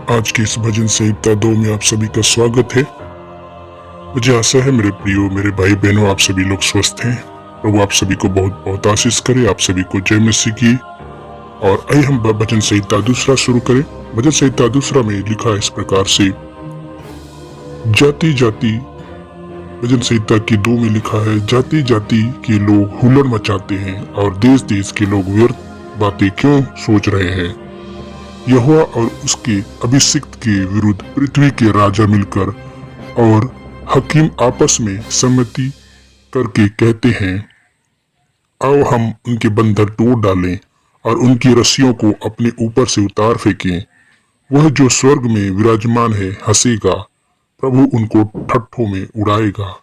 आज की इस भजन संहिता 2 में आप सभी का स्वागत है। मुझे आशा है मेरे प्रियो, मेरे भाई बहनों, आप सभी लोग स्वस्थ हैं। प्रभु आप सभी को बहुत बहुत आशीष करे। आप सभी को जय मसीह की। और आइए हम भजन संहिता दूसरा शुरू करें। भजन संहिता दूसरा में लिखा है इस प्रकार से, जाति जाति। भजन संहिता की 2 में लिखा है, जाति जाति के लोग हुल्लड़ मचाते हैं और देश देश के लोग व्यर्थ बातें क्यों सोच रहे हैं। यहोवा और उसके अभिषिक्त के विरुद्ध पृथ्वी के राजा मिलकर और हकीम आपस में सम्मति करके कहते हैं, आओ हम उनके बंधन तोड़ डालें और उनकी रस्सियों को अपने ऊपर से उतार फेंकें। वह जो स्वर्ग में विराजमान है हंसेगा, प्रभु उनको ठट्ठों में उड़ाएगा।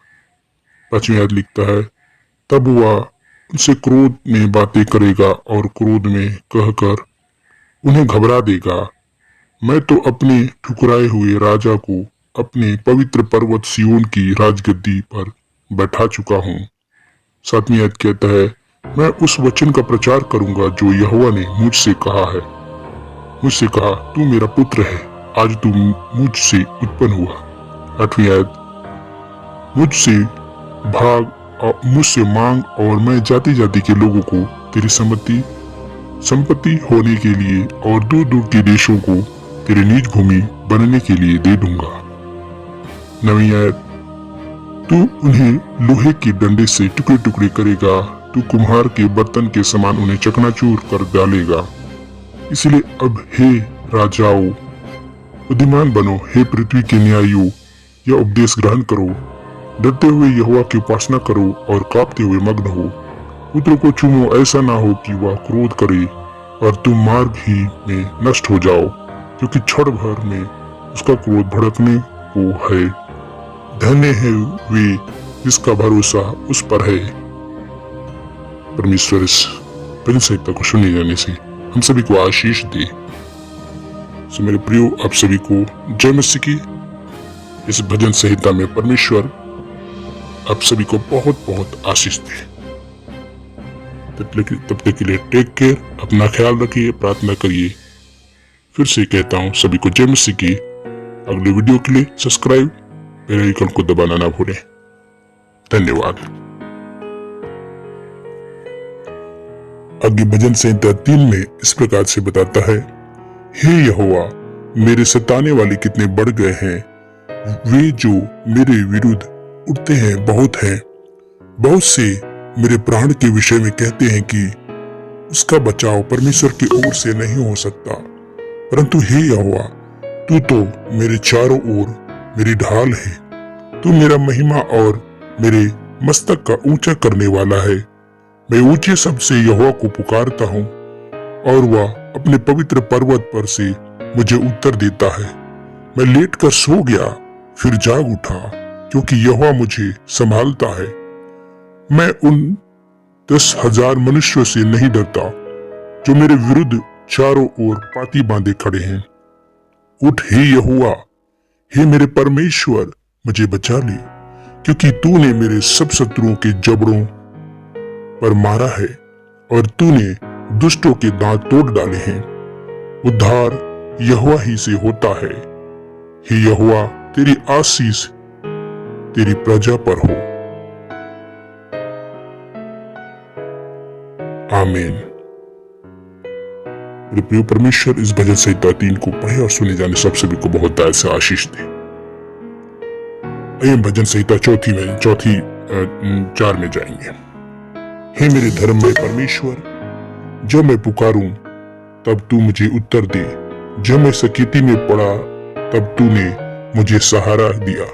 5वें आयत लिखता है, तब वह उनसे क्रोध में बातें करेगा और क्रोध में कहकर उन्हें घबरा देगा। मैं तो अपने ठुकराए हुए राजा को अपने पवित्र पर्वत सियोन की राजगद्दी पर बैठा चुका हूँ। 7वीं आयत कहता है, मैं उस वचन का प्रचार करूंगा जो यहोवा ने मुझसे कहा है। मुझसे कहा, तू मेरा पुत्र है, आज तू मुझसे उत्पन्न हुआ। 8वीं आयत, मुझसे भाग और मुझसे मांग और मैं जाति जाति के लोगों को तेरी संपत्ति होने के लिए और दूर दूर के देशों को तेरी निज भूमि बनने के लिए दे दूंगा। 9वीं आयत, तू उन्हें लोहे के डंडे से टुकड़े टुकड़े करेगा, तू कुम्हार के बर्तन के समान उन्हें चकनाचूर कर डालेगा। इसलिए अब हे राजाओं, बुद्धिमान बनो, हे पृथ्वी के न्यायियों, यह उपदेश ग्रहण करो। डरते हुए यहोवा की उपासना करो और कांपते हुए मग्न हो। पुत्र को चूमो, ऐसा ना हो कि वह क्रोध करे और तुम मार्ग ही में नष्ट हो जाओ, क्योंकि क्षण भर में उसका क्रोध भड़कने को है। धन्य है वे जिसका भरोसा उस पर है। परमेश्वर इस भजन संहिता को सुने जाने से हम सभी को आशीष दे। सो मेरे प्रियो, आप सभी को जय मसीह की। इस भजन संहिता में परमेश्वर आप सभी को बहुत बहुत आशीष दे। तब तक के लिए टेक केयर, अपना ख्याल रखिए, प्रार्थना करिए। फिर से कहता हूँ सभी को जय मसीह की। अगले वीडियो के लिए सब्सक्राइब बेल आइकन को दबाना ना भूलें। धन्यवाद। आगे भजन संहिता 3 में इस प्रकार से बताता है, हे यहोवा, मेरे सताने वाले कितने बढ़ गए हैं। वे जो मेरे विरुद्ध उठते हैं बहुत हैं। बहुत से मेरे प्राण के विषय में कहते हैं कि उसका बचाव परमेश्वर की ओर से नहीं हो सकता। परंतु हे यहोवा, तू तो मेरे चारों ओर मेरी ढाल है। तू मेरा महिमा और मेरे मस्तक का ऊंचा करने वाला है। मैं ऊंचे शब्द से यहोवा को पुकारता हूँ और वह अपने पवित्र पर्वत पर से मुझे उत्तर देता है। मैं लेटकर सो गया, फिर जाग उठा, क्योंकि यहोवा मुझे संभालता है। मैं उन 10,000 मनुष्यों से नहीं डरता जो मेरे विरुद्ध चारों ओर पाती बांधे खड़े हैं। उठ हे यहोवा, हे मेरे परमेश्वर, मुझे बचा ले, क्योंकि तूने मेरे सब शत्रुओं के जबड़ों पर मारा है और तूने दुष्टों के दांत तोड़ डाले हैं। उद्धार यहोवा ही से होता है। हे यहोवा, तेरी आशीष तेरी प्रजा पर हो। आमीन। मेरे प्रिय परमेश्वर इस भजन संहिता 3 को पढ़े और सुने जाने सब सभी को बहुत दायद से आशीष दे। आइए भजन संहिता 4 में जाएंगे। हे मेरे धर्ममय परमेश्वर, जब मैं पुकारूं तब तू मुझे उत्तर दे। जब मैं सकीती में पड़ा तब तूने मुझे सहारा दिया।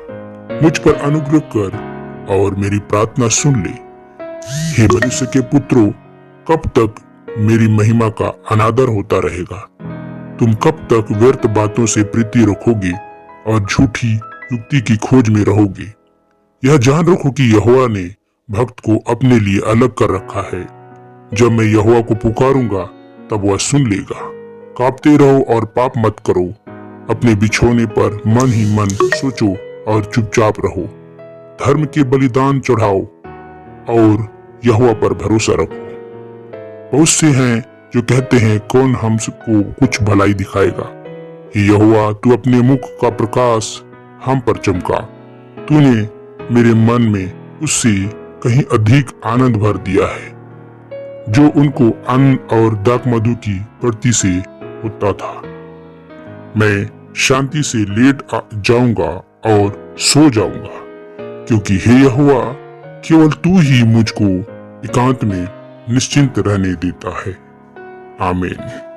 मुझ पर अनुग्रह कर और मेरी प्रार्थना सुन ले। हे मनुष्य के पुत्रों, कब तक मेरी महिमा का अनादर होता रहेगा। तुम कब तक व्यर्थ बातों से प्रीति रखोगे और झूठी युक्ति की खोज में रहोगे। यह जान रखो कि यहोवा ने भक्त को अपने लिए अलग कर रखा है। जब मैं यहोवा को पुकारूंगा तब वह सुन लेगा। कांपते रहो और पाप मत करो। अपने बिछोने पर मन ही मन सोचो और चुपचाप रहो। धर्म के बलिदान चढ़ाओ और यहोवा पर भरोसा रखो। बहुत से हैं जो कहते हैं, कौन हमको कुछ भलाई दिखाएगा। हे यहोवा, तू अपने मुख का प्रकाश हम पर चमका। तूने मेरे मन में उससे कहीं अधिक आनंद भर दिया है, जो उनको आनंद और दाखमधु की प्रति से होता था। मैं शांति से लेट जाऊंगा और सो जाऊंगा, क्योंकि हे यहोवा, केवल तू ही मुझको एकांत में निश्चिंत रहने देता है। आमीन।